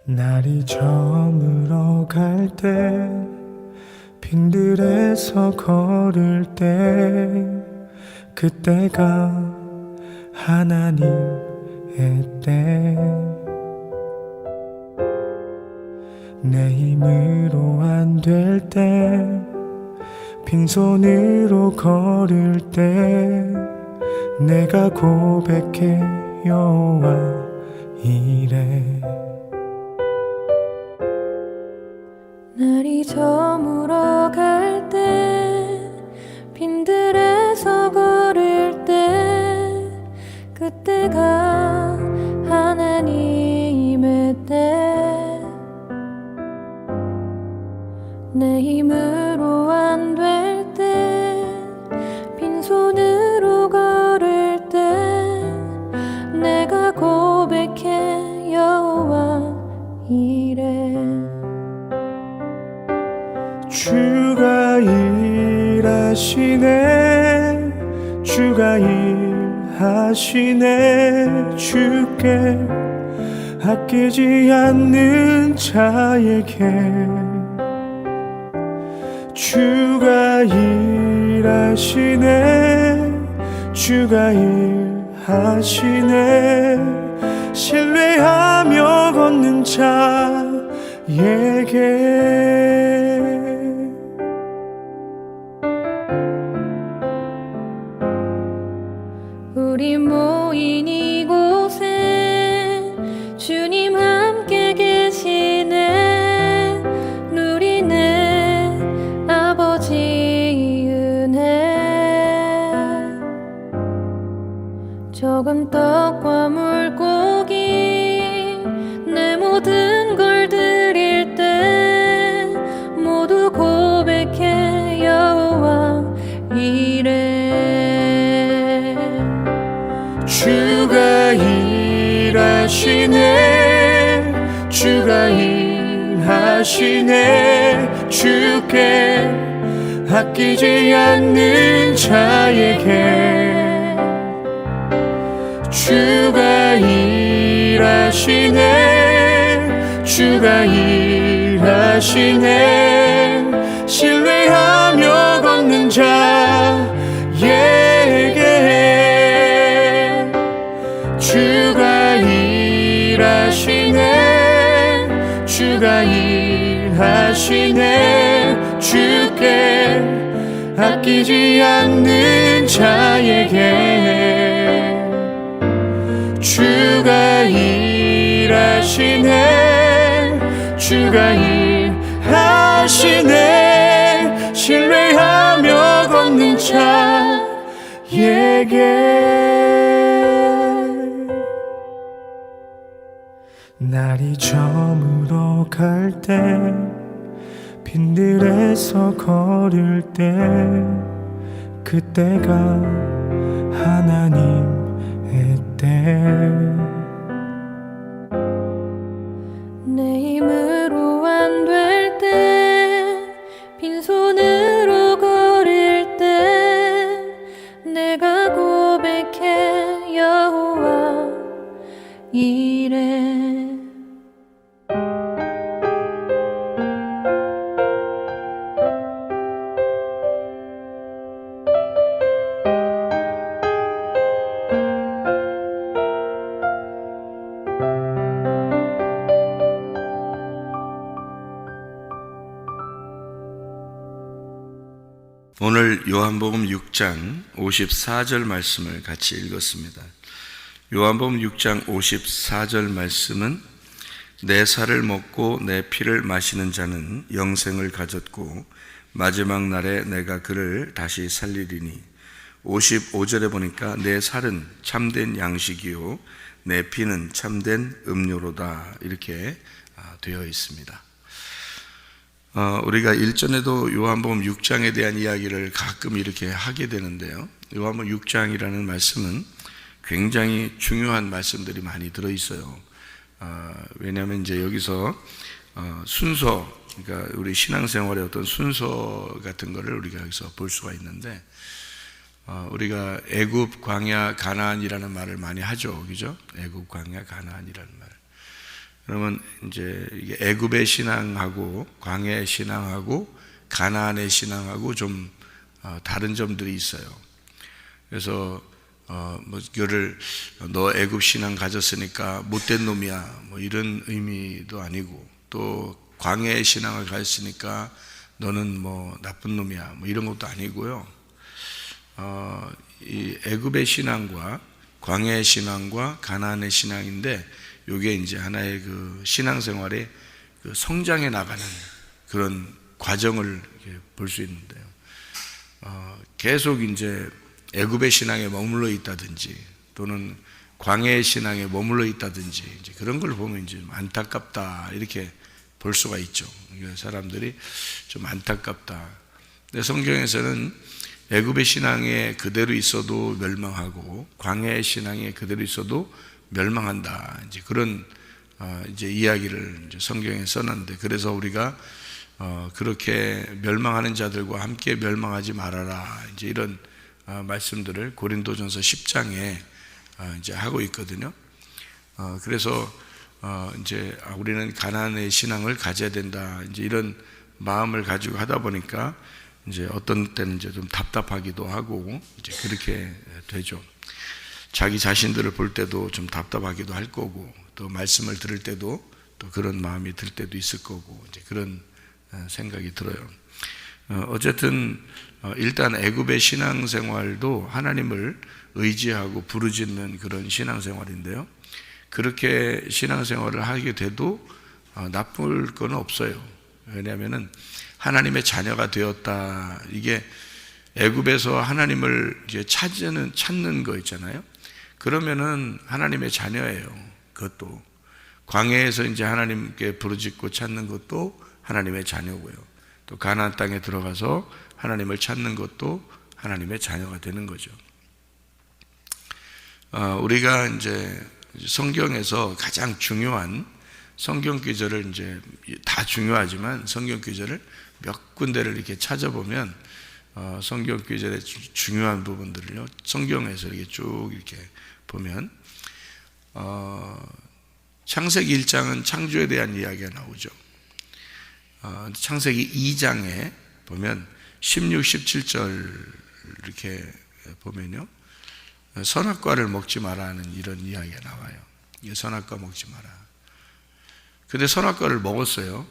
날이 저물어 갈 때 빈들에서 걸을 때 그때가 하나님의 때 내 힘으로 안 될 때 빈손으로 걸을 때 내가 고백해 여호와 이래 날이 저물어 갈 때 빈들에서 걸을 때 그때가 하나님의 때 내 힘으로 안 될 때 빈손으로 걸을 때 내가 고백해 여호와 이래 주가 일하시네 주가 일하시네 주께 아끼지 않는 자에게 주가 일하시네 주가 일하시네 신뢰하며 걷는 자에게 우리 모인 이곳에 주님 함께 계시네 누리네 아버지 은혜 적은 떡과 물고기 내 모든 걸 드릴 때 모두 고백해 여호와 이래 주가 일하시네 주가 일하시네 주께 아끼지 않는 자에게 주가 일하시네 주가 일하시네 신뢰하며 걷는 자에게 주가 일하시네 주가 일하시네 주께 아끼지 않는 자에게 주가 일하시네 주가 일하시네 신뢰하며 걷는 자에게 날이 저물어 갈 때 빈들에서 걸을 때 그때가 하나님의 때 내 힘으로 안 될 때 빈손으로 걸을 때 내가 고백해 여호와 이래 오늘 요한복음 6장 54절 말씀을 같이 읽었습니다. 요한복음 6장 54절 말씀은 내 살을 먹고 내 피를 마시는 자는 영생을 가졌고 마지막 날에 내가 그를 다시 살리리니 55절에 보니까 내 살은 참된 양식이요 내 피는 참된 음료로다 이렇게 되어 있습니다. 우리가 일전에도 요한복음 6장에 대한 이야기를 가끔 이렇게 하게 되는데요. 요한복음 6장이라는 말씀은 굉장히 중요한 말씀들이 많이 들어있어요. 왜냐하면 이제 여기서 순서, 그러니까 우리 신앙생활의 어떤 순서 같은 거를 우리가 여기서 볼 수가 있는데, 우리가 애굽, 광야, 가나안이라는 말을 많이 하죠, 그죠? 애굽, 광야, 가나안이라는 말. 그러면 이제 이게 애굽의 신앙하고 광야의 신앙하고 가나안의 신앙하고 좀 다른 점들이 있어요. 그래서 뭐 이거를 너 애굽 신앙 가졌으니까 못된 놈이야 뭐 이런 의미도 아니고, 또 광야의 신앙을 가졌으니까 너는 뭐 나쁜 놈이야 뭐 이런 것도 아니고요. 이 애굽의 신앙과 광야의 신앙과 가나안의 신앙인데, 이게 이제 하나의 그 신앙생활의 그 성장해 나가는 그런 과정을 볼 수 있는데요. 계속 이제 애굽의 신앙에 머물러 있다든지 또는 광야의 신앙에 머물러 있다든지 이제 그런 걸 보면 이제 안타깝다 이렇게 볼 수가 있죠. 사람들이 좀 안타깝다. 근데 성경에서는 애굽의 신앙에 그대로 있어도 멸망하고 광야의 신앙에 그대로 있어도 멸망한다. 이제 그런 이제 이야기를 이제 성경에 써놨는데, 그래서 우리가 그렇게 멸망하는 자들과 함께 멸망하지 말아라. 이제 이런 말씀들을 고린도전서 10장에 이제 하고 있거든요. 그래서 이제 우리는 가나안의 신앙을 가져야 된다. 이제 이런 마음을 가지고 하다 보니까 이제 어떤 때는 이제 좀 답답하기도 하고 이제 그렇게 되죠. 자기 자신들을 볼 때도 좀 답답하기도 할 거고, 또 말씀을 들을 때도 또 그런 마음이 들 때도 있을 거고, 이제 그런 생각이 들어요. 어쨌든 일단 애굽의 신앙생활도 하나님을 의지하고 부르짖는 그런 신앙생활인데요. 그렇게 신앙생활을 하게 돼도 나쁠 건 없어요. 왜냐하면은 하나님의 자녀가 되었다. 이게 애굽에서 하나님을 이제 찾는 거 있잖아요. 그러면은 하나님의 자녀예요. 그것도 광야에서 이제 하나님께 부르짖고 찾는 것도 하나님의 자녀고요. 또 가나안 땅에 들어가서 하나님을 찾는 것도 하나님의 자녀가 되는 거죠. 우리가 이제 성경에서 가장 중요한 성경 구절을 이제 다 중요하지만 성경 구절을 몇 군데를 이렇게 찾아보면 성경 구절의 중요한 부분들을요, 성경에서 이렇게 쭉 이렇게 보면 창세기 1장은 창조에 대한 이야기가 나오죠. 창세기 2장에 보면 16, 17절 이렇게 보면요, 선악과를 먹지 마라 하는 이런 이야기가 나와요. 선악과 먹지 마라. 근데 선악과를 먹었어요.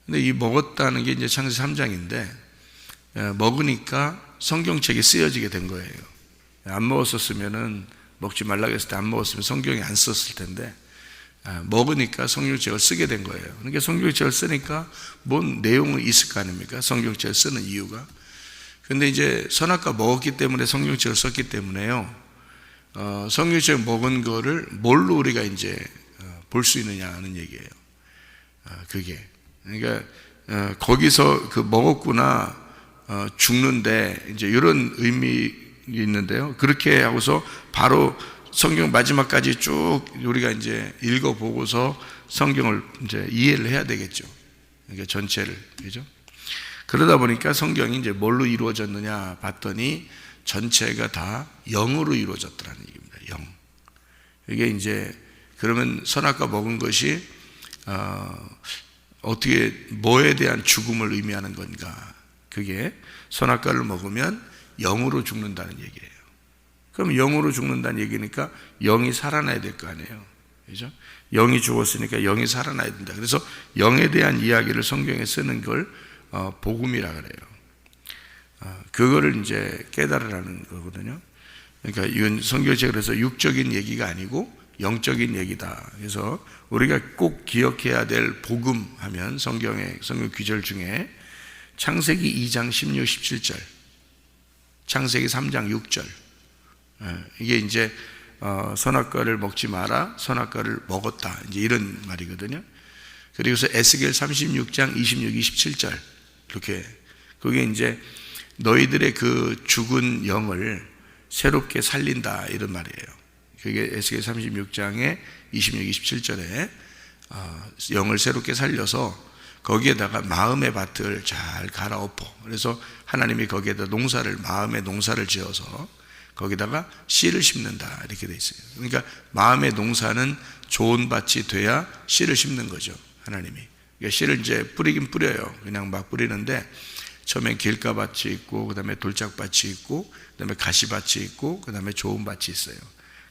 근데 이 먹었다는 게 이제 창세기 3장인데 먹으니까 성경책이 쓰여지게 된 거예요. 안 먹었었으면은, 먹지 말라고 했을 때 안 먹었으면 성경이 안 썼을 텐데 먹으니까 성경책을 쓰게 된 거예요. 그러니까 성경책을 쓰니까 뭔 내용이 있을 거 아닙니까? 성경책을 쓰는 이유가. 근데 이제 선악과 먹었기 때문에 성경책을 썼기 때문에요, 성경책 먹은 거를 뭘로 우리가 이제 볼 수 있느냐 하는 얘기예요. 그게 그러니까 거기서 그 먹었구나, 죽는데 이제 이런 의미 있는데요. 그렇게 하고서 바로 성경 마지막까지 쭉 우리가 이제 읽어보고서 성경을 이제 이해를 해야 되겠죠. 그러니까 전체를, 그죠? 그러다 보니까 성경이 이제 뭘로 이루어졌느냐 봤더니 전체가 다 영으로 이루어졌더라는 얘기입니다. 영. 이게 이제 그러면 선악과 먹은 것이 어떻게 뭐에 대한 죽음을 의미하는 건가? 그게 선악과를 먹으면 영으로 죽는다는 얘기예요. 그럼 영으로 죽는다는 얘기니까 영이 살아나야 될 거 아니에요. 그죠? 영이 죽었으니까 영이 살아나야 된다. 그래서 영에 대한 이야기를 성경에 쓰는 걸 복음이라 그래요. 그거를 이제 깨달으라는 거거든요. 그러니까 이건 성경책을 해서 육적인 얘기가 아니고 영적인 얘기다. 그래서 우리가 꼭 기억해야 될 복음 하면 성경 구절 중에 창세기 2장 16, 17절, 창세기 3장 6절, 이게 이제 선악과를 먹지 마라, 선악과를 먹었다, 이제 이런 말이거든요. 그리고서 에스겔 36장 26, 27절, 이렇게 그게 이제 너희들의 그 죽은 영을 새롭게 살린다, 이런 말이에요. 그게 에스겔 36장에 26, 27절에 영을 새롭게 살려서 거기에다가 마음의 밭을 잘 갈아엎어. 그래서 하나님이 거기에다 마음의 농사를 지어서 거기다가 씨를 심는다 이렇게 돼 있어요. 그러니까 마음의 농사는 좋은 밭이 돼야 씨를 심는 거죠. 하나님이. 그러니까 씨를 이제 뿌리긴 뿌려요. 그냥 막 뿌리는데 처음엔 길가밭이 있고, 그 다음에 돌짝밭이 있고, 그 다음에 가시밭이 있고, 그 다음에 좋은 밭이 있어요.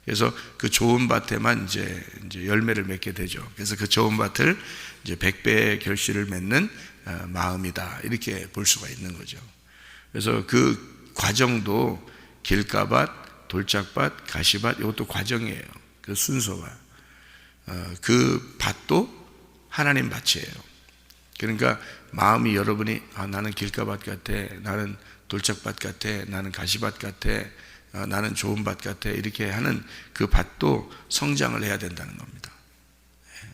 그래서 그 좋은 밭에만 이제 열매를 맺게 되죠. 그래서 그 좋은 밭을 이제 100배의 결실을 맺는 마음이다 이렇게 볼 수가 있는 거죠. 그래서 그 과정도 길가밭, 돌짝밭, 가시밭 이것도 과정이에요. 그 순서가. 그 밭도 하나님 밭이에요. 그러니까 마음이 여러분이 나는 길가밭 같아, 나는 돌짝밭 같아, 나는 가시밭 같아, 나는 좋은 밭 같아 이렇게 하는 그 밭도 성장을 해야 된다는 겁니다.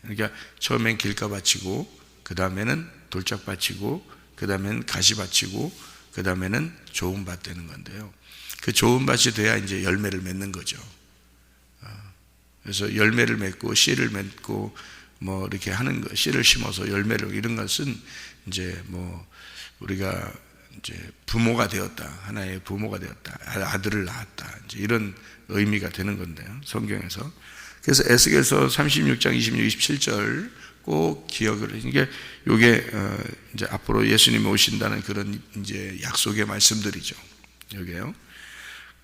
그러니까 처음엔 길가밭이고, 그 다음에는 돌짝밭이고, 그 다음에는 가시밭이고, 그 다음에는 좋은 밭 되는 건데요. 그 좋은 밭이 돼야 이제 열매를 맺는 거죠. 그래서 열매를 맺고 씨를 맺고 뭐 이렇게 하는 거, 씨를 심어서 열매를, 이런 것은 이제 뭐 우리가 이제 부모가 되었다, 하나의 부모가 되었다, 아들을 낳았다, 이제 이런 의미가 되는 건데요, 성경에서. 그래서 에스겔서 36장 26, 27절 꼭 기억을. 이게 요게 이제 앞으로 예수님이 오신다는 그런 이제 약속의 말씀들이죠. 여기에요.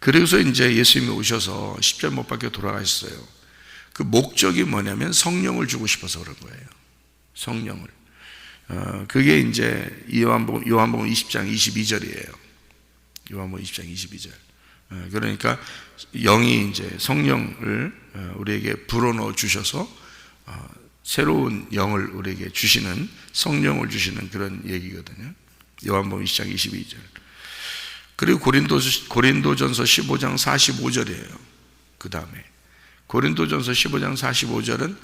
그래서 이제 예수님이 오셔서 십자가 못 박혀 돌아가셨어요. 그 목적이 뭐냐면 성령을 주고 싶어서 그런 거예요. 성령을. 그게 이제 요한복음 20장 22절이에요. 요한복음 20장 22절. 그러니까 영이 이제 성령을 우리에게 불어넣어 주셔서 새로운 영을 우리에게 주시는, 성령을 주시는 그런 얘기거든요. 요한복음 20장 22절. 그리고 고린도전서 15장 45절이에요. 그 다음에 고린도전서 15장 45절은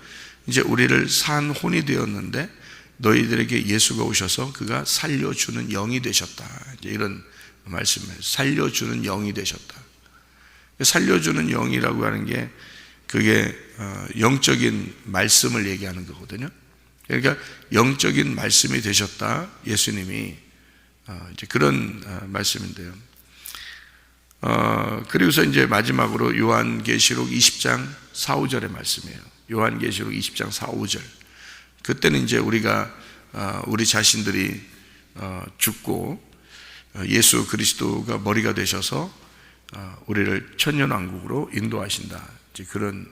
이제 우리를 산 혼이 되었는데 너희들에게 예수가 오셔서 그가 살려주는 영이 되셨다, 이제 이런 말씀을. 살려주는 영이 되셨다. 살려주는 영이라고 하는 게 그게 영적인 말씀을 얘기하는 거거든요. 그러니까 영적인 말씀이 되셨다, 예수님이. 이제 그런 말씀인데요. 그리고서 이제 마지막으로 요한계시록 20장 4, 5절의 말씀이에요. 요한계시록 20장 4, 5절. 그때는 이제 우리가 우리 자신들이 죽고 예수 그리스도가 머리가 되셔서 우리를 천년왕국으로 인도하신다, 이제 그런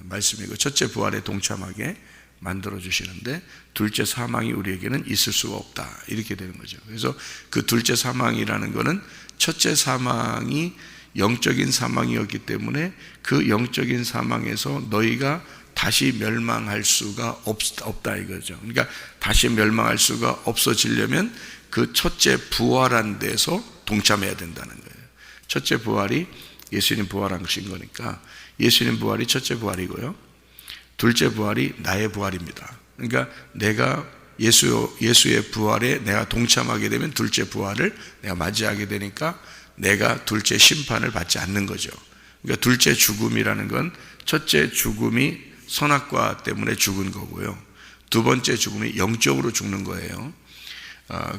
말씀이고, 첫째 부활에 동참하게 만들어 주시는데 둘째 사망이 우리에게는 있을 수가 없다, 이렇게 되는 거죠. 그래서 그 둘째 사망이라는 거는 첫째 사망이 영적인 사망이었기 때문에 그 영적인 사망에서 너희가 다시 멸망할 수가 없다 이거죠. 그러니까 다시 멸망할 수가 없어지려면 그 첫째 부활한 데서 동참해야 된다는 거예요. 첫째 부활이 예수님 부활하신 거니까 예수님 부활이 첫째 부활이고요, 둘째 부활이 나의 부활입니다. 그러니까 내가 예수의 부활에 내가 동참하게 되면 둘째 부활을 내가 맞이하게 되니까 내가 둘째 심판을 받지 않는 거죠. 그러니까 둘째 죽음이라는 건 첫째 죽음이 선악과 때문에 죽은 거고요, 두 번째 죽음이 영적으로 죽는 거예요.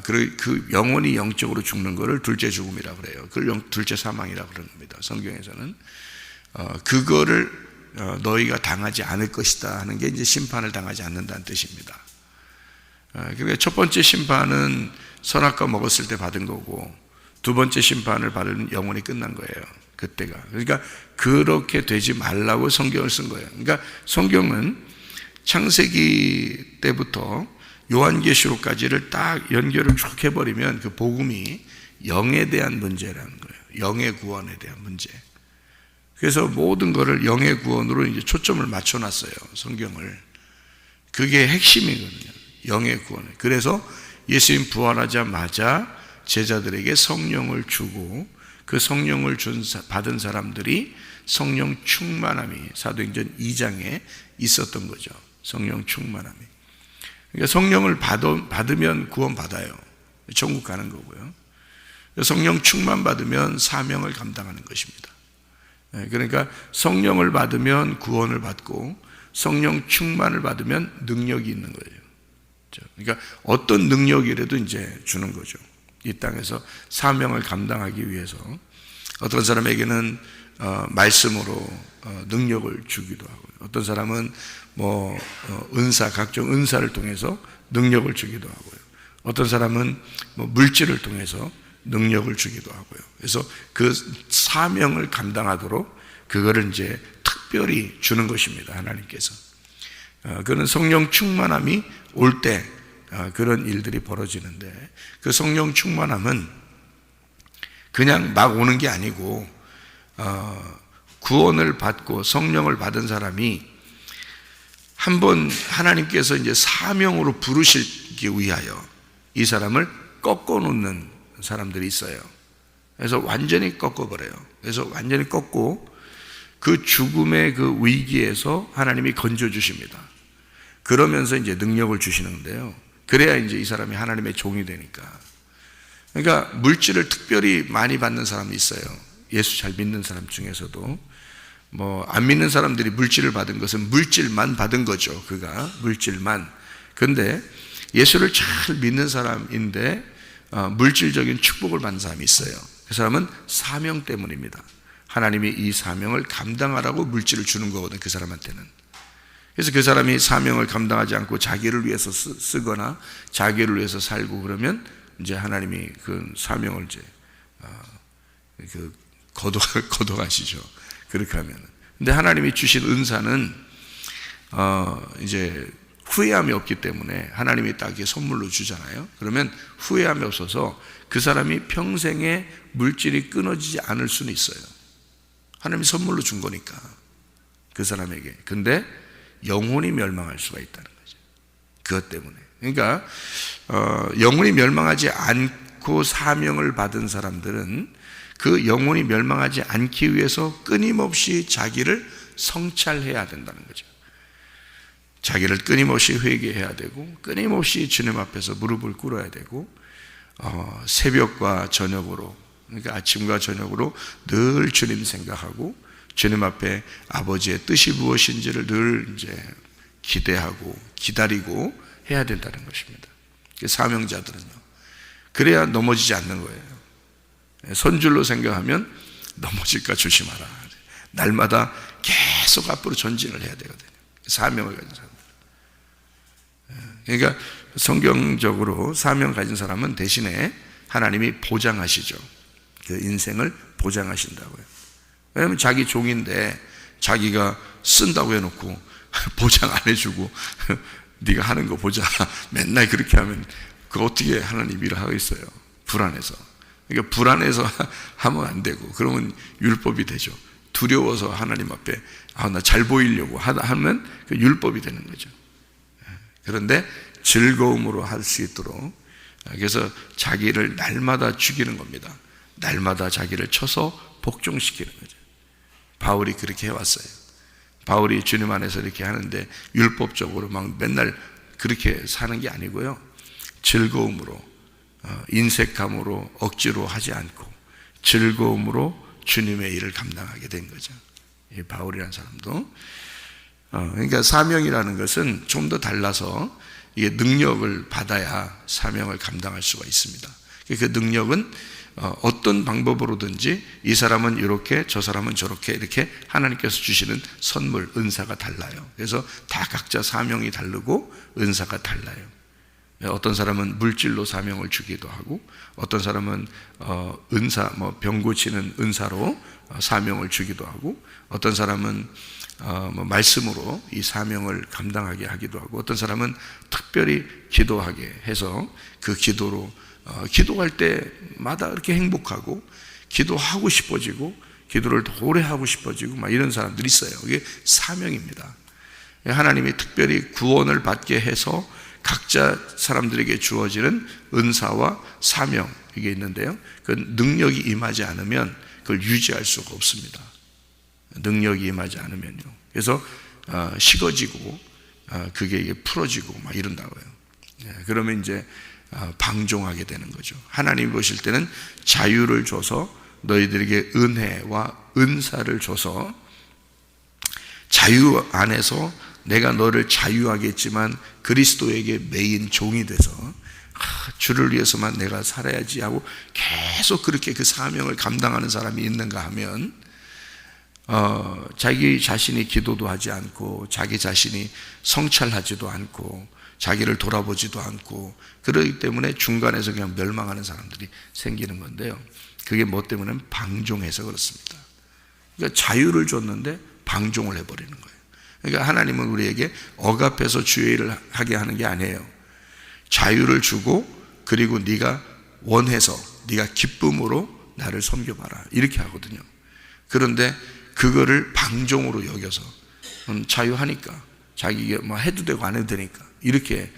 그 영혼이 영적으로 죽는 거를 둘째 죽음이라고 그래요. 그걸 둘째 사망이라고 그러는 겁니다, 성경에서는. 그거를 너희가 당하지 않을 것이다 하는 게 이제 심판을 당하지 않는다는 뜻입니다. 그러니까 첫 번째 심판은 선악과 먹었을 때 받은 거고, 두 번째 심판을 받은 영혼이 끝난 거예요, 그때가. 그러니까 그렇게 되지 말라고 성경을 쓴 거예요. 그러니까 성경은 창세기 때부터 요한계시록까지를 딱 연결을 쭉 해버리면 그 복음이 영에 대한 문제라는 거예요. 영의 구원에 대한 문제. 그래서 모든 것을 영의 구원으로 이제 초점을 맞춰놨어요, 성경을. 그게 핵심이거든요, 영의 구원. 그래서 예수님 부활하자마자 제자들에게 성령을 주고 그 성령을 받은 사람들이 성령 충만함이 사도행전 2장에 있었던 거죠. 성령 충만함이. 그러니까 성령을 받으면 구원 받아요. 천국 가는 거고요. 성령 충만 받으면 사명을 감당하는 것입니다. 그러니까 성령을 받으면 구원을 받고 성령 충만을 받으면 능력이 있는 거예요. 그러니까 어떤 능력이라도 이제 주는 거죠. 이 땅에서 사명을 감당하기 위해서. 어떤 사람에게는 말씀으로 능력을 주기도 하고, 어떤 사람은 은사, 각종 은사를 통해서 능력을 주기도 하고요. 어떤 사람은 물질을 통해서 능력을 주기도 하고요. 그래서 그 사명을 감당하도록 그거를 이제 특별히 주는 것입니다. 하나님께서. 그는 성령 충만함이 올 때 그런 일들이 벌어지는데, 그 성령 충만함은 그냥 막 오는 게 아니고 구원을 받고 성령을 받은 사람이 한번 하나님께서 이제 사명으로 부르시기 위하여 이 사람을 꺾어 놓는 사람들이 있어요. 그래서 완전히 꺾어버려요. 그래서 완전히 꺾고 그 죽음의 그 위기에서 하나님이 건져주십니다. 그러면서 이제 능력을 주시는데요. 그래야 이제 이 사람이 하나님의 종이 되니까. 그러니까 물질을 특별히 많이 받는 사람이 있어요. 예수 잘 믿는 사람 중에서도. 안 믿는 사람들이 물질을 받은 것은 물질만 받은 거죠. 그가 물질만. 근데 예수를 잘 믿는 사람인데 물질적인 축복을 받는 사람이 있어요. 그 사람은 사명 때문입니다. 하나님이 이 사명을 감당하라고 물질을 주는 거거든요. 그 사람한테는. 그래서 그 사람이 사명을 감당하지 않고 자기를 위해서 쓰거나 자기를 위해서 살고 그러면 이제 하나님이 그 사명을 이제 거둬가시죠. 그렇게 하면. 근데 하나님이 주신 은사는 이제 후회함이 없기 때문에 하나님이 딱 이렇게 선물로 주잖아요. 그러면 후회함이 없어서 그 사람이 평생에 물질이 끊어지지 않을 수는 있어요. 하나님이 선물로 준 거니까 그 사람에게. 근데 영혼이 멸망할 수가 있다는 거죠. 그것 때문에. 그러니까 영혼이 멸망하지 않고 사명을 받은 사람들은 그 영혼이 멸망하지 않기 위해서 끊임없이 자기를 성찰해야 된다는 거죠. 자기를 끊임없이 회개해야 되고, 끊임없이 주님 앞에서 무릎을 꿇어야 되고, 새벽과 저녁으로, 그러니까 아침과 저녁으로 늘 주님 생각하고, 주님 앞에 아버지의 뜻이 무엇인지를 늘 이제 기대하고 기다리고 해야 된다는 것입니다. 사명자들은요. 그래야 넘어지지 않는 거예요. 선줄로 생각하면 넘어질까 조심하라. 날마다 계속 앞으로 전진을 해야 되거든요. 사명을 가진 사람. 그러니까 성경적으로 사명 가진 사람은 대신에 하나님이 보장하시죠. 그 인생을 보장하신다고요. 왜냐하면 자기 종인데 자기가 쓴다고 해놓고 보장 안 해주고 네가 하는 거 보자 맨날 그렇게 하면 그 어떻게 하나님 일을 하겠어요? 불안해서. 그러니까 불안해서 하면 안 되고, 그러면 율법이 되죠. 두려워서 하나님 앞에 나 잘 보이려고 하면 그 율법이 되는 거죠. 그런데 즐거움으로 할 수 있도록, 그래서 자기를 날마다 죽이는 겁니다. 날마다 자기를 쳐서 복종시키는 거죠. 바울이 그렇게 해왔어요. 바울이 주님 안에서 이렇게 하는데 율법적으로 막 맨날 그렇게 사는 게 아니고요. 즐거움으로, 인색함으로 억지로 하지 않고 즐거움으로 주님의 일을 감당하게 된 거죠. 이 바울이라는 사람도. 그러니까 사명이라는 것은 좀 더 달라서 이게 능력을 받아야 사명을 감당할 수가 있습니다. 그 능력은 어떤 방법으로든지 이 사람은 이렇게 저 사람은 저렇게 이렇게 하나님께서 주시는 선물, 은사가 달라요. 그래서 다 각자 사명이 다르고 은사가 달라요. 어떤 사람은 물질로 사명을 주기도 하고, 어떤 사람은 은사, 병 고치는 은사로 사명을 주기도 하고, 어떤 사람은 말씀으로 이 사명을 감당하게 하기도 하고, 어떤 사람은 특별히 기도하게 해서 그 기도로 기도할 때마다 이렇게 행복하고 기도하고 싶어지고 기도를 오래 하고 싶어지고 막 이런 사람들이 있어요. 이게 사명입니다. 하나님이 특별히 구원을 받게 해서 각자 사람들에게 주어지는 은사와 사명, 이게 있는데요. 그 능력이 임하지 않으면 그걸 유지할 수가 없습니다. 능력이 임하지 않으면요. 그래서 식어지고 그게 풀어지고 막 이런다고요. 그러면 이제 방종하게 되는 거죠. 하나님이 보실 때는 자유를 줘서 너희들에게 은혜와 은사를 줘서 자유 안에서 내가 너를 자유하게 했지만 그리스도에게 매인 종이 돼서 주를 위해서만 내가 살아야지 하고 계속 그렇게 그 사명을 감당하는 사람이 있는가 하면 자기 자신이 기도도 하지 않고 자기 자신이 성찰하지도 않고 자기를 돌아보지도 않고 그러기 때문에 중간에서 그냥 멸망하는 사람들이 생기는 건데요. 그게 뭐 때문에? 방종해서 그렇습니다. 그러니까 자유를 줬는데 방종을 해버리는 거예요. 그러니까 하나님은 우리에게 억압해서 주의 일을 하게 하는 게 아니에요. 자유를 주고 그리고 네가 원해서 네가 기쁨으로 나를 섬겨봐라 이렇게 하거든요. 그런데 그거를 방종으로 여겨서 자유하니까 자기가 뭐 해도 되고 안 해도 되니까 이렇게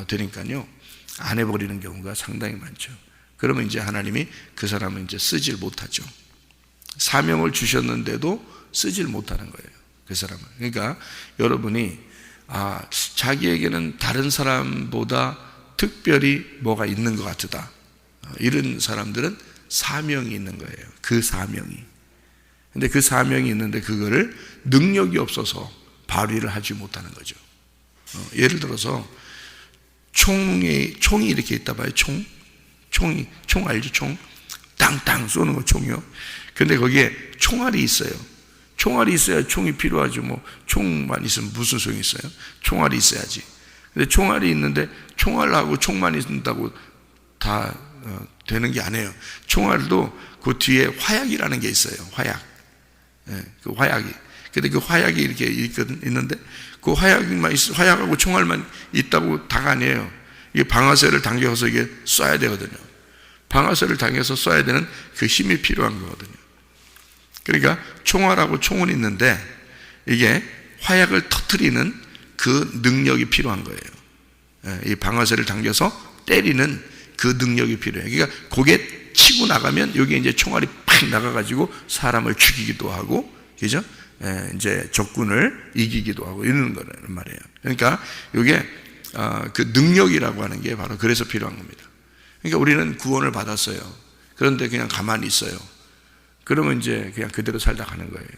되니까요 안 해버리는 경우가 상당히 많죠. 그러면 이제 하나님이 그 사람을 이제 쓰질 못하죠. 사명을 주셨는데도 쓰질 못하는 거예요, 그 사람을. 그러니까 여러분이 자기에게는 다른 사람보다 특별히 뭐가 있는 것 같다, 이런 사람들은 사명이 있는 거예요. 그 사명이. 근데 그 사명이 있는데 그거를 능력이 없어서 발휘를 하지 못하는 거죠. 예를 들어서 총이 이렇게 있다 봐요. 총 알죠? 총 땅땅 쏘는 거 총이요. 근데 거기에 총알이 있어요. 총알이 있어야 총이 필요하죠. 뭐 총만 있으면 무슨 소용이 있어요? 총알이 있어야지. 근데 총알이 있는데 총알하고 총만 있는다고 다 되는 게 아니에요. 총알도 그 뒤에 화약이라는 게 있어요. 화약. 그 화약이. 근데 그 화약이 이렇게 있는데 그 화약하고 총알만 있다고 다가 아니에요. 이게 방아쇠를 당겨서 이게 쏴야 되거든요. 방아쇠를 당겨서 쏴야 되는 그 힘이 필요한 거거든요. 그러니까 총알하고 총은 있는데 이게 화약을 터뜨리는 그 능력이 필요한 거예요. 이 방아쇠를 당겨서 때리는 그 능력이 필요해요. 그러니까 그게 치고 나가면 여기 이제 총알이 팍 나가가지고 사람을 죽이기도 하고, 그죠? 이제 적군을 이기기도 하고 이러는 거란 말이에요. 그러니까 이게 그 능력이라고 하는 게 바로 그래서 필요한 겁니다. 그러니까 우리는 구원을 받았어요. 그런데 그냥 가만히 있어요. 그러면 이제 그냥 그대로 살다 가는 거예요.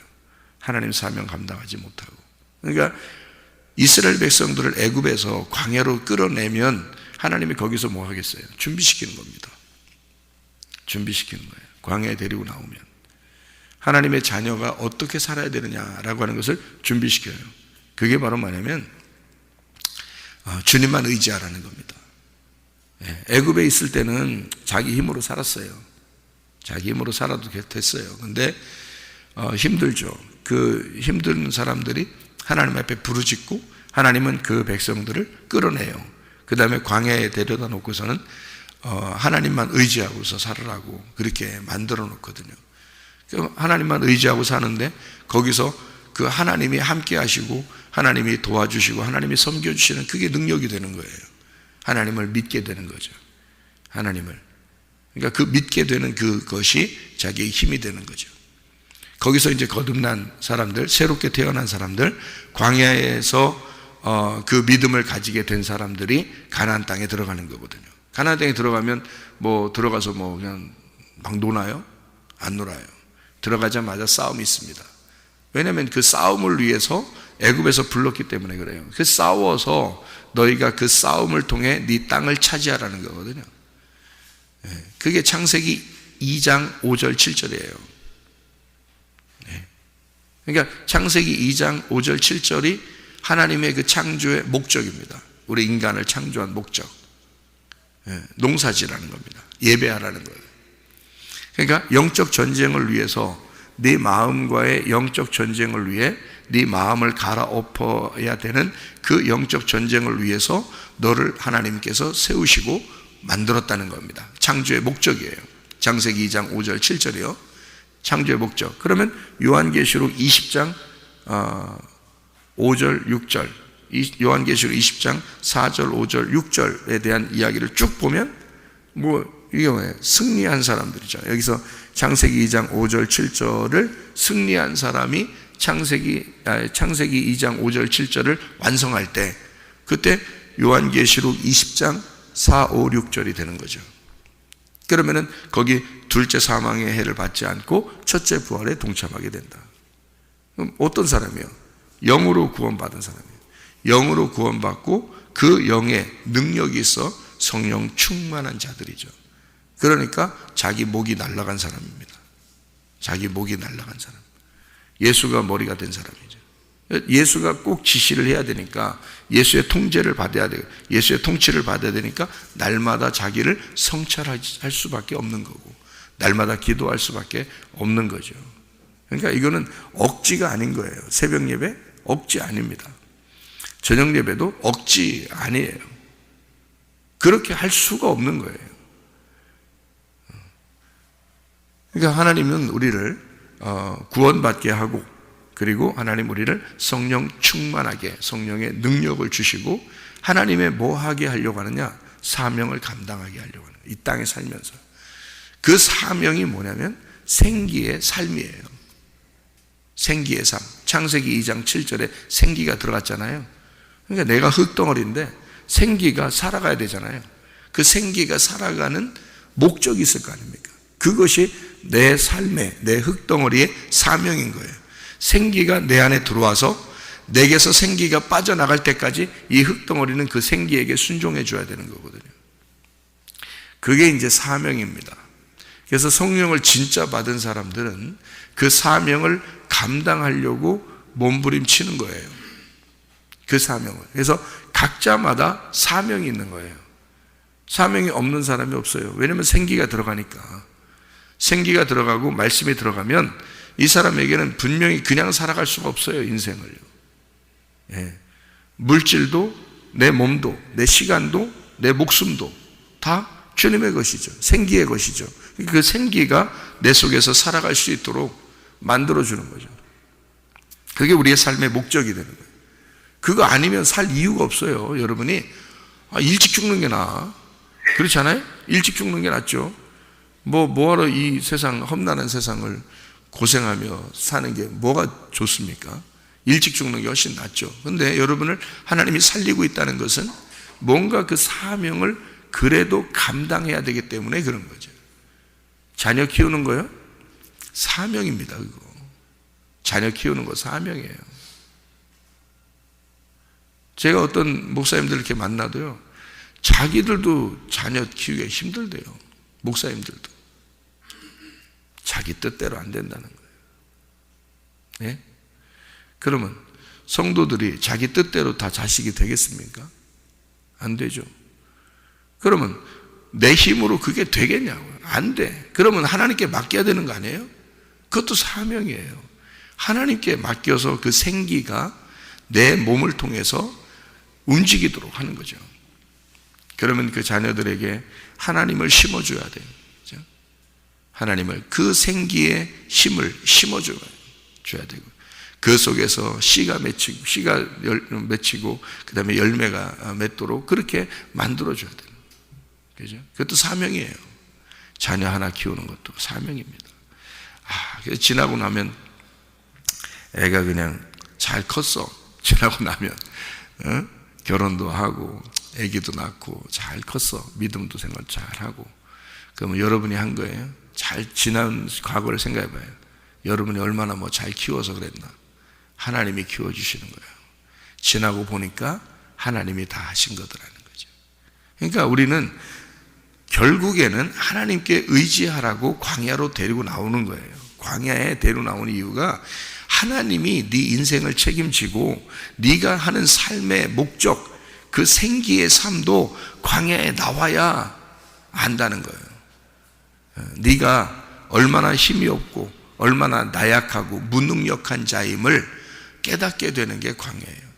하나님 사명 감당하지 못하고. 그러니까 이스라엘 백성들을 애굽에서 광야로 끌어내면 하나님이 거기서 뭐 하겠어요? 준비시키는 겁니다. 준비시키는 거예요. 광야에 데리고 나오면 하나님의 자녀가 어떻게 살아야 되느냐라고 하는 것을 준비시켜요. 그게 바로 뭐냐면 주님만 의지하라는 겁니다. 애굽에 있을 때는 자기 힘으로 살았어요. 자기 힘으로 살아도 됐어요. 근데 힘들죠. 그 힘든 사람들이 하나님 앞에 부르짖고 하나님은 그 백성들을 끌어내요. 그 다음에 광야에 데려다 놓고서는 하나님만 의지하고서 살으라고 그렇게 만들어 놓거든요. 하나님만 의지하고 사는데 거기서 그 하나님이 함께 하시고 하나님이 도와주시고 하나님이 섬겨주시는 그게 능력이 되는 거예요. 하나님을 믿게 되는 거죠. 하나님을. 그러니까 그 믿게 되는 그것이 자기의 힘이 되는 거죠. 거기서 이제 거듭난 사람들, 새롭게 태어난 사람들, 광야에서 그 믿음을 가지게 된 사람들이 가나안 땅에 들어가는 거거든요. 가나안 땅에 들어가면 뭐 들어가서 뭐 그냥 막 노나요? 안 놀아요. 들어가자마자 싸움이 있습니다. 왜냐하면 그 싸움을 위해서 애굽에서 불렀기 때문에 그래요. 그 싸워서 너희가 그 싸움을 통해 네 땅을 차지하라는 거거든요. 그게 창세기 2장 5절 7절이에요. 그러니까 창세기 2장 5절 7절이 하나님의 그 창조의 목적입니다. 우리 인간을 창조한 목적. 농사지라는 겁니다. 예배하라는 거예요. 그러니까 영적 전쟁을 위해서 네 마음과의 영적 전쟁을 위해 네 마음을 갈아엎어야 되는 그 영적 전쟁을 위해서 너를 하나님께서 세우시고 만들었다는 겁니다. 창조의 목적이에요. 창세기 2장 5절 7절이요. 창조의 목적. 그러면 요한계시록 20장 5절 6절, 요한계시록 20장 4절 5절 6절에 대한 이야기를 쭉 보면 이게 뭐예요? 승리한 사람들이죠. 여기서 창세기 2장 5절 7절을 승리한 사람이 창세기 2장 5절 7절을 완성할 때 그때 요한계시록 20장 4, 5, 6절이 되는 거죠. 그러면은 거기 둘째 사망의 해를 받지 않고 첫째 부활에 동참하게 된다. 그럼 어떤 사람이요? 영으로 구원받은 사람이에요. 영으로 구원받고 그 영에 능력이 있어 성령 충만한 자들이죠. 그러니까 자기 목이 날아간 사람입니다. 자기 목이 날아간 사람. 예수가 머리가 된 사람이죠. 예수가 꼭 지시를 해야 되니까, 예수의 통제를 받아야 돼요. 예수의 통치를 받아야 되니까 날마다 자기를 성찰할 수밖에 없는 거고, 날마다 기도할 수밖에 없는 거죠. 그러니까 이거는 억지가 아닌 거예요. 새벽 예배 억지 아닙니다. 저녁 예배도 억지 아니에요. 그렇게 할 수가 없는 거예요. 그러니까 하나님은 우리를 구원받게 하고, 그리고 하나님 우리를 성령 충만하게, 성령의 능력을 주시고, 하나님의 뭐 하게 하려고 하느냐? 사명을 감당하게 하려고 하는 거예요. 이 땅에 살면서. 그 사명이 뭐냐면 생기의 삶이에요. 생기의 삶. 창세기 2장 7절에 생기가 들어갔잖아요. 그러니까 내가 흙덩어리인데 생기가 살아가야 되잖아요. 그 생기가 살아가는 목적이 있을 거 아닙니까? 그것이 내 삶의, 내 흙덩어리의 사명인 거예요. 생기가 내 안에 들어와서 내게서 생기가 빠져나갈 때까지 이 흙덩어리는 그 생기에게 순종해 줘야 되는 거거든요. 그게 이제 사명입니다. 그래서 성령을 진짜 받은 사람들은 그 사명을 감당하려고 몸부림치는 거예요. 그 사명을. 그래서 각자마다 사명이 있는 거예요. 사명이 없는 사람이 없어요. 왜냐하면 생기가 들어가니까. 생기가 들어가고 말씀이 들어가면 이 사람에게는 분명히 그냥 살아갈 수가 없어요. 인생을요. 예. 물질도, 내 몸도, 내 시간도, 내 목숨도 다 주님의 것이죠. 생기의 것이죠. 그 생기가 내 속에서 살아갈 수 있도록 만들어주는 거죠. 그게 우리의 삶의 목적이 되는 거예요. 그거 아니면 살 이유가 없어요. 여러분이 일찍 죽는 게 나아. 그렇지 않아요? 일찍 죽는 게 낫죠. 뭐하러 이 세상, 험난한 세상을 고생하며 사는 게 뭐가 좋습니까? 일찍 죽는 게 훨씬 낫죠. 그런데 여러분을 하나님이 살리고 있다는 것은 뭔가 그 사명을 그래도 감당해야 되기 때문에 그런 거죠. 자녀 키우는 거요? 사명입니다. 그거. 자녀 키우는 거 사명이에요. 제가 어떤 목사님들 이렇게 만나도요, 자기들도 자녀 키우기가 힘들대요. 목사님들도. 자기 뜻대로 안 된다는 거예요. 예? 그러면 성도들이 자기 뜻대로 다 자식이 되겠습니까? 안 되죠. 그러면 내 힘으로 그게 되겠냐고요. 안 돼. 그러면 하나님께 맡겨야 되는 거 아니에요? 그것도 사명이에요. 하나님께 맡겨서 그 생기가 내 몸을 통해서 움직이도록 하는 거죠. 그러면 그 자녀들에게 하나님을 심어줘야 돼요. 그렇죠? 하나님을, 그 생기의 힘을 심어줘야 되고, 그 속에서 씨가 맺히고 그 다음에 열매가 맺도록 그렇게 만들어줘야 돼요. 그죠? 그것도 사명이에요. 자녀 하나 키우는 것도 사명입니다. 그래서 지나고 나면 애가 그냥 잘 컸어. 지나고 나면 결혼도 하고 애기도 낳고 잘 컸어. 믿음도 생활 잘 하고. 그러면 여러분이 한 거예요. 잘 지난 과거를 생각해 봐요. 여러분이 얼마나 잘 키워서 그랬나. 하나님이 키워주시는 거예요. 지나고 보니까 하나님이 다 하신 거더라는 거죠. 그러니까 우리는 결국에는 하나님께 의지하라고 광야로 데리고 나오는 거예요. 광야에 데리고 나오는 이유가 하나님이 네 인생을 책임지고 네가 하는 삶의 목적, 그 생기의 삶도 광야에 나와야 안다는 거예요. 네가 얼마나 힘이 없고 얼마나 나약하고 무능력한 자임을 깨닫게 되는 게 광야예요.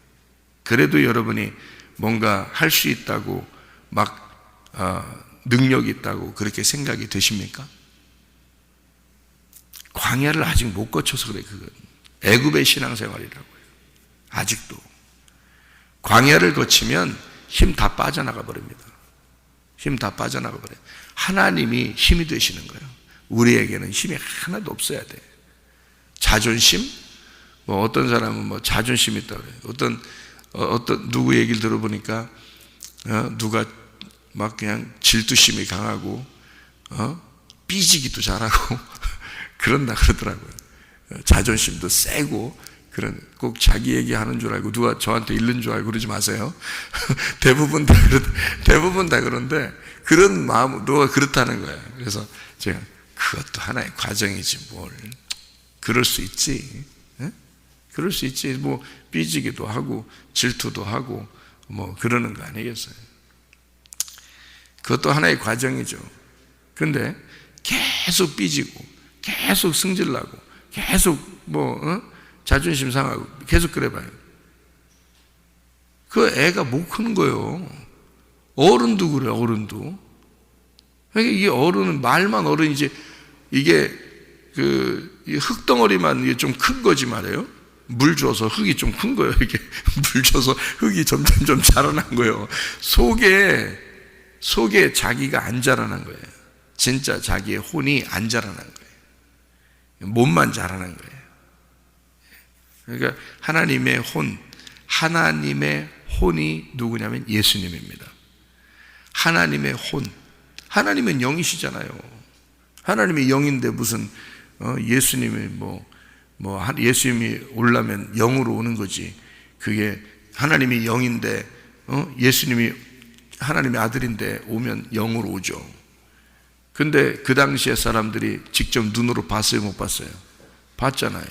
그래도 여러분이 뭔가 할 수 있다고 능력이 있다고 그렇게 생각이 되십니까? 광야를 아직 못 거쳐서 그래. 그건 애굽의 신앙생활이라고요. 아직도 광야를 거치면 힘 다 빠져나가 버립니다. 힘 다 빠져나가 버려요. 하나님이 힘이 되시는 거예요. 우리에게는 힘이 하나도 없어야 돼. 자존심? 어떤 사람은 자존심이 있다고 그래요. 어떤 누구 얘기를 들어보니까 누가 그냥 질투심이 강하고 삐지기도 잘하고 그런다 그러더라고요. 자존심도 세고 꼭 자기 얘기하는 줄 알고 누가 저한테 잃는 줄 알고 그러지 마세요. 대부분 다 그런데 그런 마음, 누가 그렇다는 거예요. 그래서 제가 그것도 하나의 과정이지 뭘. 그럴 수 있지. 그럴 수 있지. 뭐 삐지기도 하고 질투도 하고 뭐 그러는 거 아니겠어요? 그것도 하나의 과정이죠. 근데 계속 삐지고 계속 승질나고 계속 자존심 상하고 계속 그래봐요. 그 애가 못 크는 거예요. 어른도 그래요. 어른도. 그러니까 이 어른은 말만 어른이지, 이게 이 흙덩어리만 이게 좀 큰 거지 말이에요. 물 줘서 흙이 좀 큰 거예요. 이게 물 줘서 흙이 점점 좀 자라난 거예요. 속에 자기가 안 자라난 거예요. 진짜 자기의 혼이 안 자라난 거예요. 몸만 자라난 거예요. 그러니까 하나님의 혼이 누구냐면 예수님입니다. 하나님의 혼. 하나님은 영이시잖아요. 하나님이 영인데 무슨 예수님이 예수님이 오려면 영으로 오는 거지. 그게 하나님이 영인데 예수님이 하나님의 아들인데 오면 영으로 오죠. 근데 그 당시에 사람들이 직접 눈으로 봤어요, 못 봤어요? 봤잖아요.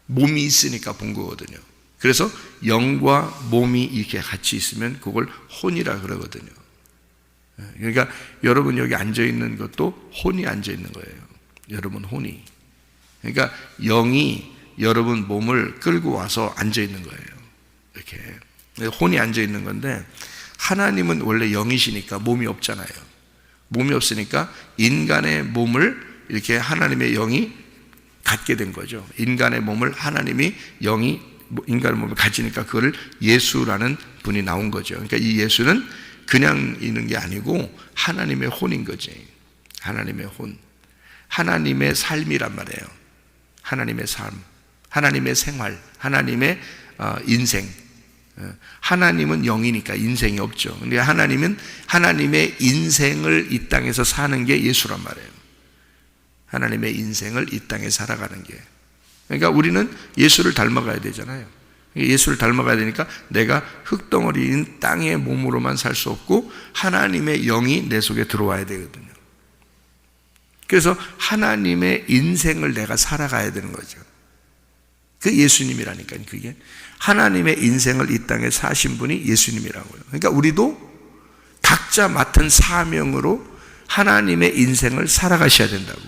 몸이 있으니까 본 거거든요. 그래서 영과 몸이 이렇게 같이 있으면 그걸 혼이라 그러거든요. 그러니까 여러분 여기 앉아있는 것도 혼이 앉아있는 거예요. 여러분 혼이. 그러니까 영이 여러분 몸을 끌고 와서 앉아있는 거예요. 이렇게 혼이 앉아있는 건데, 하나님은 원래 영이시니까 몸이 없잖아요. 몸이 없으니까 인간의 몸을 이렇게 하나님의 영이 갖게 된 거죠. 인간의 몸을 하나님이 영이 인간의 몸을 가지니까 그거를 예수라는 분이 나온 거죠. 그러니까 이 예수는 그냥 있는 게 아니고 하나님의 혼인 거지. 하나님의 혼. 하나님의 삶이란 말이에요. 하나님의 삶, 하나님의 생활, 하나님의 인생. 하나님은 영이니까 인생이 없죠. 근데 하나님은 하나님의 인생을 이 땅에서 사는 게 예수란 말이에요. 하나님의 인생을 이 땅에 살아가는 게. 그러니까 우리는 예수를 닮아가야 되잖아요. 예수를 닮아가야 되니까 내가 흙덩어리인 땅의 몸으로만 살 수 없고 하나님의 영이 내 속에 들어와야 되거든요. 그래서 하나님의 인생을 내가 살아가야 되는 거죠. 그 예수님이라니까요. 그게 하나님의 인생을 이 땅에 사신 분이 예수님이라고요. 그러니까 우리도 각자 맡은 사명으로 하나님의 인생을 살아가셔야 된다고.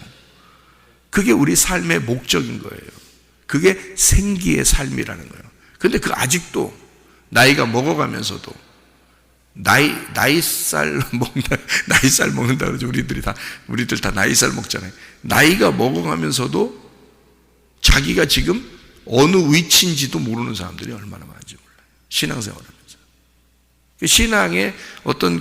그게 우리 삶의 목적인 거예요. 그게 생기의 삶이라는 거예요. 근데 그 아직도 나이가 먹어가면서도 나이살 먹는다 그러죠. 우리들 다 나이살 먹잖아요. 나이가 먹어가면서도 자기가 지금 어느 위치인지도 모르는 사람들이 얼마나 많은지 몰라요. 신앙생활하면서. 신앙에 어떤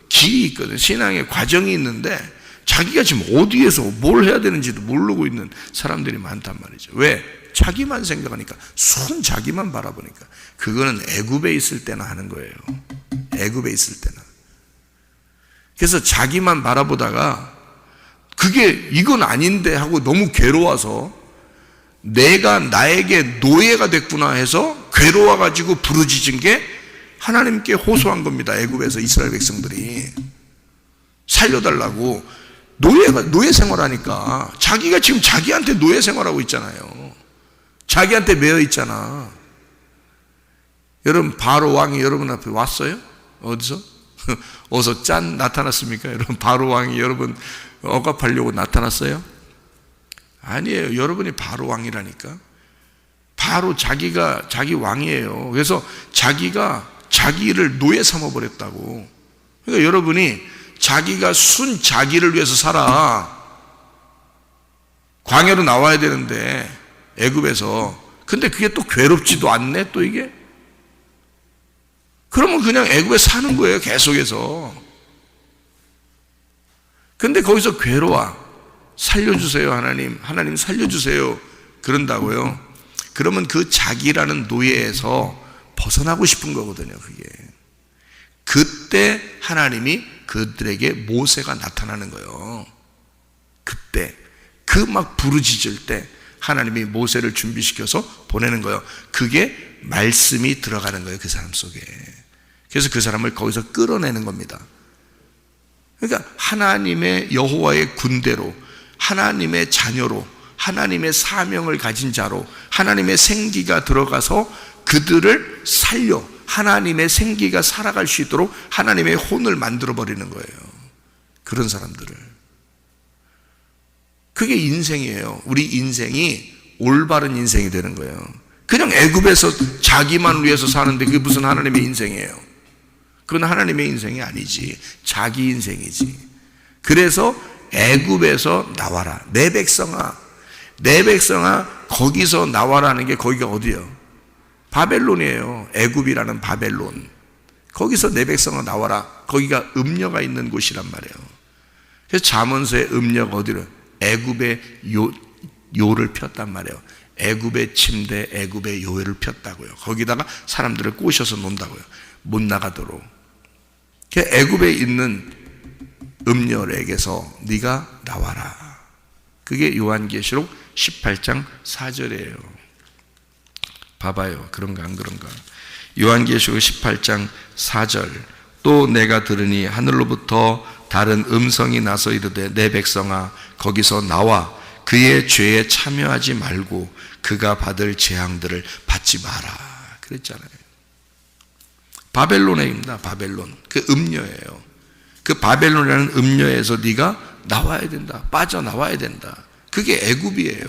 길이 있거든요. 신앙의 과정이 있는데 자기가 지금 어디에서 뭘 해야 되는지도 모르고 있는 사람들이 많단 말이죠. 왜? 자기만 생각하니까, 순 자기만 바라보니까. 그거는 애굽에 있을 때나 하는 거예요. 애굽에 있을 때나. 그래서 자기만 바라보다가 그게 이건 아닌데 하고 너무 괴로워서 내가 나에게 노예가 됐구나 해서 괴로워가지고 부르짖은 게 하나님께 호소한 겁니다. 애굽에서 이스라엘 백성들이 살려달라고. 노예 생활하니까 자기가 지금 자기한테 노예 생활하고 있잖아요. 자기한테 매여 있잖아. 여러분 바로 왕이 여러분 앞에 왔어요? 어디서? 어서 짠 나타났습니까? 여러분 바로 왕이 여러분 억압하려고 나타났어요? 아니에요. 여러분이 바로 왕이라니까. 바로 자기가 자기 왕이에요. 그래서 자기가 자기를 노예 삼아버렸다고. 그러니까 여러분이 자기가 순 자기를 위해서 살아. 광야로 나와야 되는데 애굽에서. 근데 그게 또 괴롭지도 않네 또 이게. 그러면 그냥 애굽에 사는 거예요. 계속해서. 근데 거기서 괴로워. 살려주세요 하나님. 하나님 살려주세요. 그런다고요. 그러면 그 자기라는 노예에서 벗어나고 싶은 거거든요. 그게. 그때 하나님이 그들에게 모세가 나타나는 거예요. 그때 그 막 부르짖을 때 하나님이 모세를 준비시켜서 보내는 거예요. 그게 말씀이 들어가는 거예요. 그 사람 속에. 그래서 그 사람을 거기서 끌어내는 겁니다. 그러니까 하나님의 여호와의 군대로, 하나님의 자녀로, 하나님의 사명을 가진 자로 하나님의 생기가 들어가서 그들을 살려 하나님의 생기가 살아갈 수 있도록 하나님의 혼을 만들어버리는 거예요. 그런 사람들을. 그게 인생이에요. 우리 인생이 올바른 인생이 되는 거예요. 그냥 애굽에서 자기만 위해서 사는데 그게 무슨 하나님의 인생이에요. 그건 하나님의 인생이 아니지. 자기 인생이지. 그래서 애굽에서 나와라. 내 백성아, 내 백성아 거기서 나와라는 게 거기가 어디예요? 바벨론이에요. 애굽이라는 바벨론. 거기서 내 백성아 나와라. 거기가 음녀가 있는 곳이란 말이에요. 그래서 잠언서의 음녀가 어디로? 애굽의 요를 폈단 말이에요. 애굽의 침대, 애굽의 요를 폈다고요. 거기다가 사람들을 꼬셔서 논다고요. 못 나가도록. 애굽에 있는 음녀에게서 네가 나와라. 그게 요한계시록 18장 4절이에요. 봐봐요. 그런가 안 그런가. 요한계시록 18장 4절. 또 내가 들으니 하늘로부터 다른 음성이 나서 이르되 내 백성아 거기서 나와 그의 죄에 참여하지 말고 그가 받을 재앙들을 받지 마라. 그랬잖아요. 바벨론입니다. 바벨론. 그 음녀예요. 그 바벨론이라는 음녀에서 네가 나와야 된다. 빠져나와야 된다. 그게 애굽이에요.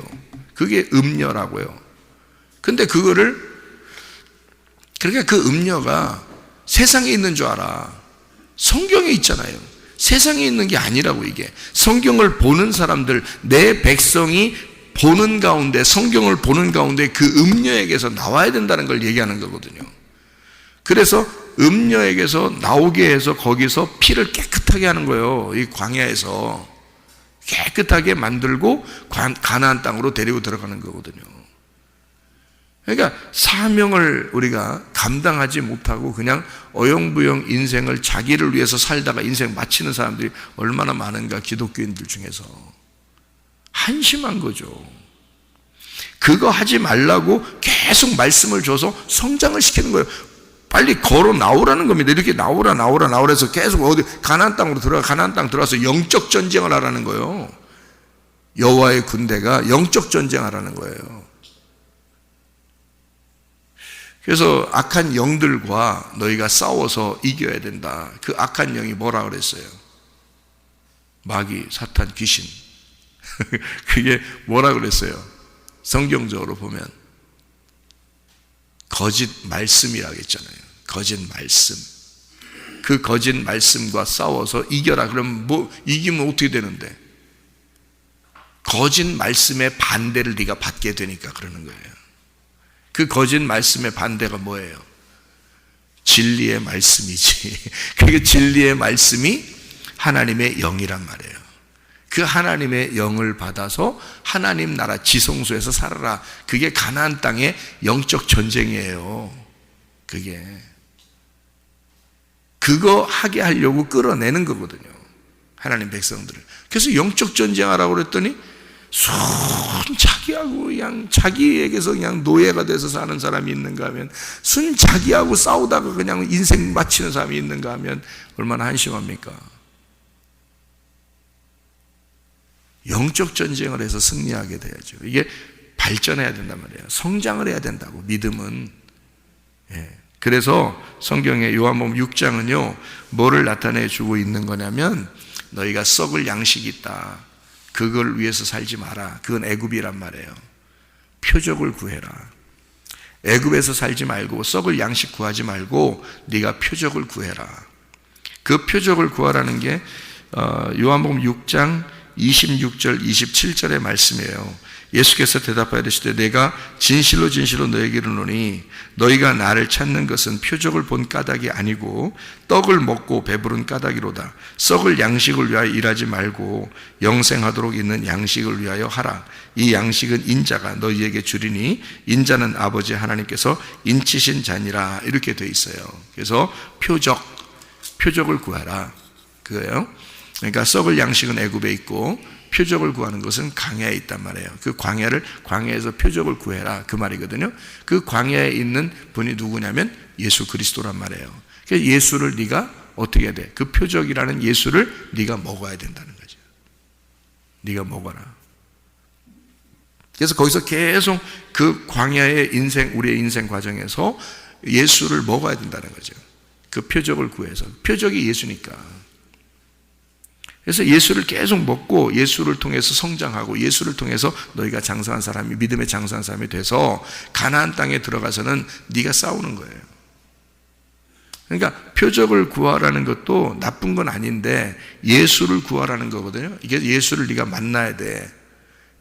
그게 음녀라고요. 근데 그거를, 그러니까 그 음녀가 세상에 있는 줄 알아. 성경에 있잖아요. 세상에 있는 게 아니라고. 이게 성경을 보는 사람들, 내 백성이 보는 가운데, 성경을 보는 가운데 그 음녀에게서 나와야 된다는 걸 얘기하는 거거든요. 그래서 음녀에게서 나오게 해서 거기서 피를 깨끗하게 하는 거예요. 이 광야에서 깨끗하게 만들고 가나안 땅으로 데리고 들어가는 거거든요. 그러니까 사명을 우리가 감당하지 못하고 그냥 어영부영 인생을 자기를 위해서 살다가 인생 마치는 사람들이 얼마나 많은가. 기독교인들 중에서 한심한 거죠. 그거 하지 말라고 계속 말씀을 줘서 성장을 시키는 거예요. 빨리 걸어 나오라는 겁니다. 이렇게 나오라 해서 계속 어디 가나안 땅으로 가나안 땅 들어가서 영적 전쟁을 하라는 거예요. 여호와의 군대가 영적 전쟁하라는 거예요. 그래서 악한 영들과 너희가 싸워서 이겨야 된다. 그 악한 영이 뭐라 그랬어요? 마귀, 사탄, 귀신. 그게 뭐라 그랬어요? 성경적으로 보면 거짓 말씀이라고 했잖아요. 거짓 말씀. 그 거짓 말씀과 싸워서 이겨라. 그럼 뭐 이기면 어떻게 되는데? 거짓 말씀의 반대를 네가 받게 되니까 그러는 거예요. 그 거짓 말씀의 반대가 뭐예요? 진리의 말씀이지. 그게 진리의 말씀이 하나님의 영이란 말이에요. 그 하나님의 영을 받아서 하나님 나라 지성소에서 살아라. 그게 가나안 땅의 영적 전쟁이에요. 그거 하게 하려고 끌어내는 거거든요. 하나님 백성들을. 그래서 영적 전쟁하라고 그랬더니 순자기하고 그냥 자기에게서 그냥 노예가 돼서 사는 사람이 있는가 하면, 순자기하고 싸우다가 그냥 인생 마치는 사람이 있는가 하면 얼마나 한심합니까? 영적 전쟁을 해서 승리하게 돼야죠. 이게 발전해야 된단 말이에요. 성장을 해야 된다고. 믿음은. 그래서 성경의 요한복음 6장은요 뭐를 나타내 주고 있는 거냐면, 너희가 썩을 양식이 있다. 그걸 위해서 살지 마라. 그건 애굽이란 말이에요. 표적을 구해라. 애굽에서 살지 말고 썩을 양식 구하지 말고 네가 표적을 구해라. 그 표적을 구하라는 게 요한복음 6장 26절 27절의 말씀이에요. 예수께서 대답하여 이르시되 내가 진실로 진실로 너에게 이르노니 너희가 나를 찾는 것은 표적을 본 까닭이 아니고 떡을 먹고 배부른 까닭이로다. 썩을 양식을 위하여 일하지 말고 영생하도록 있는 양식을 위하여 하라. 이 양식은 인자가 너희에게 주리니 인자는 아버지 하나님께서 인치신 자니라. 이렇게 돼 있어요. 그래서 표적을 구하라 그거예요. 그러니까 썩을 양식은 애굽에 있고 표적을 구하는 것은 광야에 있단 말이에요. 그 광야에서 표적을 구해라 그 말이거든요. 그 광야에 있는 분이 누구냐면 예수 그리스도란 말이에요. 그래서 예수를 네가 어떻게 해야 돼? 그 표적이라는 예수를 네가 먹어야 된다는 거죠. 네가 먹어라. 그래서 거기서 계속 그 광야의 인생, 우리의 인생 과정에서 예수를 먹어야 된다는 거죠. 그 표적을 구해서. 표적이 예수니까. 그래서 예수를 계속 먹고 예수를 통해서 성장하고 예수를 통해서 너희가 장성한 사람이, 믿음의 장성한 사람이 돼서 가나안 땅에 들어가서는 네가 싸우는 거예요. 그러니까 표적을 구하라는 것도 나쁜 건 아닌데 예수를 구하라는 거거든요. 이게 예수를 네가 만나야 돼.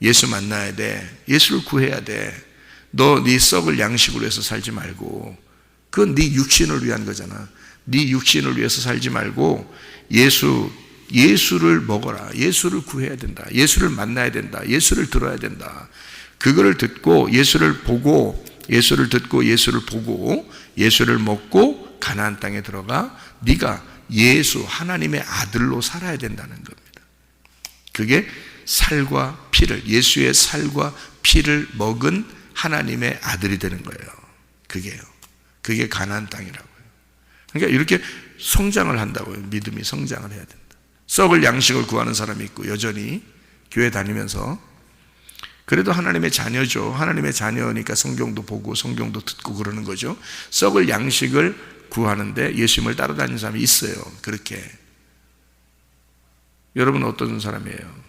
예수 만나야 돼. 예수를 구해야 돼. 너 네 썩을 양식으로 해서 살지 말고, 그건 네 육신을 위한 거잖아. 네 육신을 위해서 살지 말고 예수를 먹어라. 예수를 구해야 된다. 예수를 만나야 된다. 예수를 들어야 된다. 그거를 듣고 예수를 보고, 예수를 듣고 예수를 보고 예수를 먹고 가나안 땅에 들어가 네가 예수, 하나님의 아들로 살아야 된다는 겁니다. 그게 살과 피를, 예수의 살과 피를 먹은 하나님의 아들이 되는 거예요. 그게 가나안 땅이라고요. 그러니까 이렇게 성장을 한다고요. 믿음이 성장을 해야 된다. 썩을 양식을 구하는 사람이 있고 여전히 교회 다니면서 그래도 하나님의 자녀죠. 하나님의 자녀니까 성경도 보고 성경도 듣고 그러는 거죠. 썩을 양식을 구하는데 예수님을 따라다니는 사람이 있어요. 그렇게. 여러분은 어떤 사람이에요?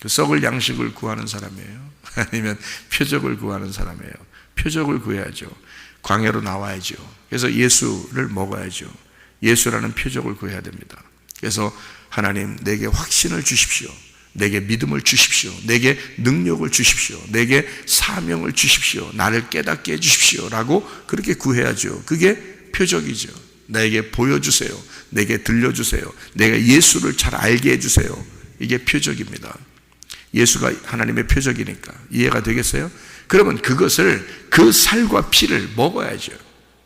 그 썩을 양식을 구하는 사람이에요? 아니면 표적을 구하는 사람이에요? 표적을 구해야죠. 광야로 나와야죠. 그래서 예수를 먹어야죠. 예수라는 표적을 구해야 됩니다. 그래서 하나님, 내게 확신을 주십시오. 내게 믿음을 주십시오. 내게 능력을 주십시오. 내게 사명을 주십시오. 나를 깨닫게 해주십시오. 라고 그렇게 구해야죠. 그게 표적이죠. 내게 보여주세요. 내게 들려주세요. 내가 예수를 잘 알게 해주세요. 이게 표적입니다. 예수가 하나님의 표적이니까. 이해가 되겠어요? 그러면 그것을, 그 살과 피를 먹어야죠.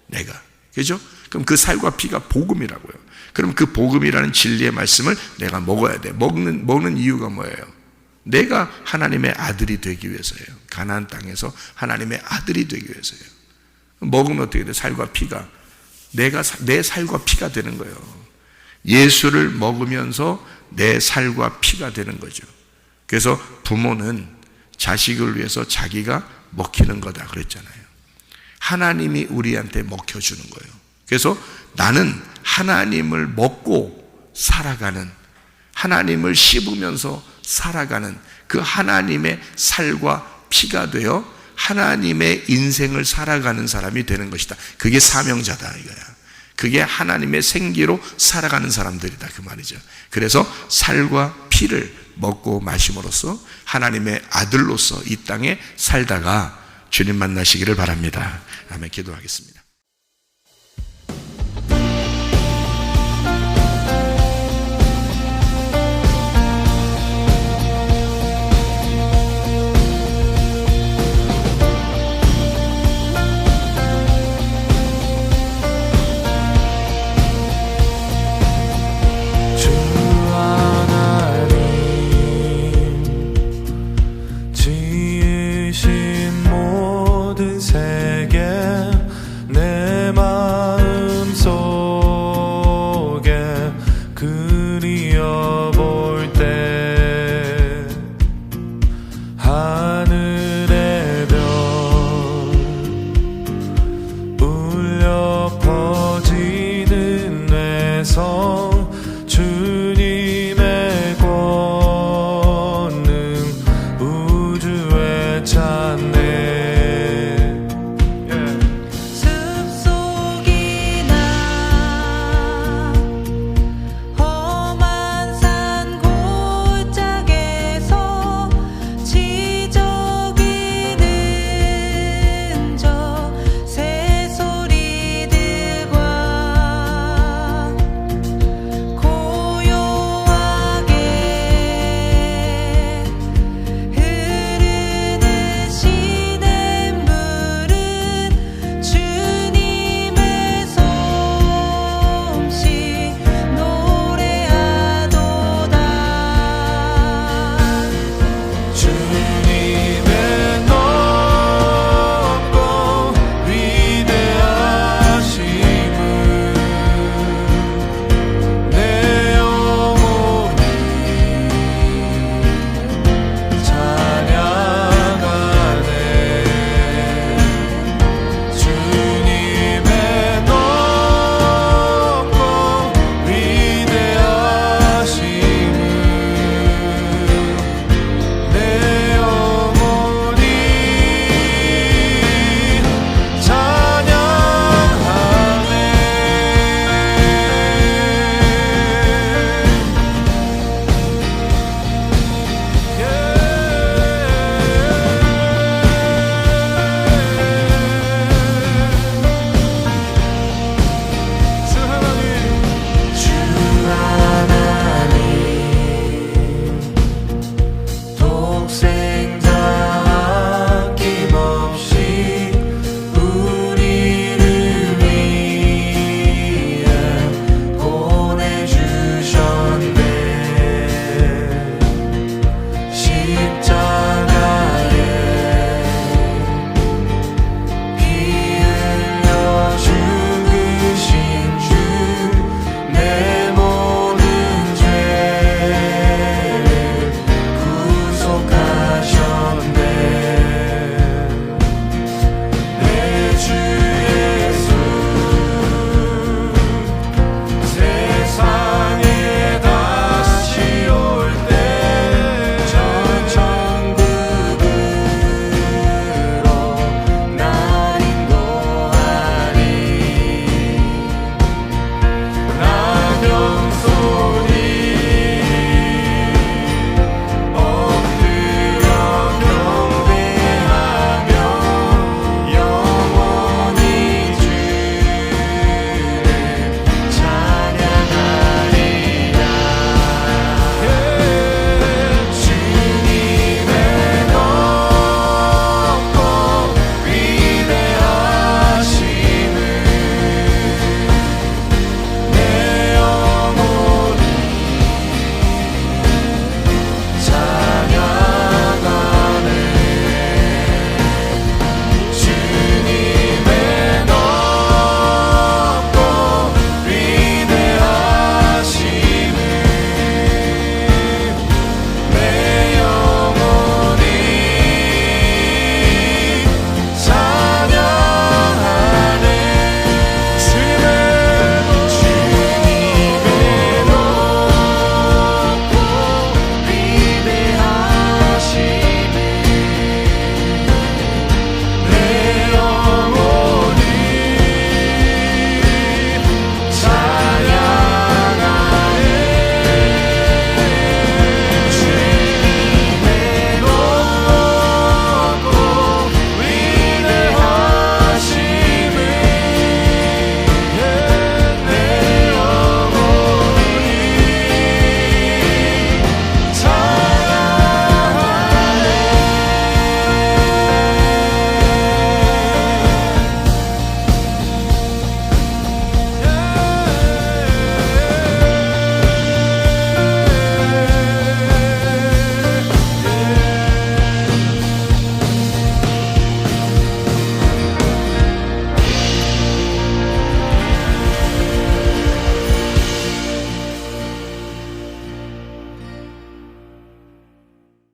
내가. 그죠? 그럼 그 살과 피가 복음이라고요. 그럼 그 복음이라는 진리의 말씀을 내가 먹어야 돼. 먹는 이유가 뭐예요? 내가 하나님의 아들이 되기 위해서예요. 가나안 땅에서 하나님의 아들이 되기 위해서예요. 먹으면 어떻게 돼? 살과 피가. 내 살과 피가 되는 거예요. 예수를 먹으면서 내 살과 피가 되는 거죠. 그래서 부모는 자식을 위해서 자기가 먹히는 거다 그랬잖아요. 하나님이 우리한테 먹혀주는 거예요. 그래서 나는 하나님을 먹고 살아가는, 하나님을 씹으면서 살아가는 그 하나님의 살과 피가 되어 하나님의 인생을 살아가는 사람이 되는 것이다. 그게 사명자다 이거야. 그게 하나님의 생기로 살아가는 사람들이다 그 말이죠. 그래서 살과 피를 먹고 마심으로써 하나님의 아들로서 이 땅에 살다가 주님 만나시기를 바랍니다. 아멘. 기도하겠습니다. 하늘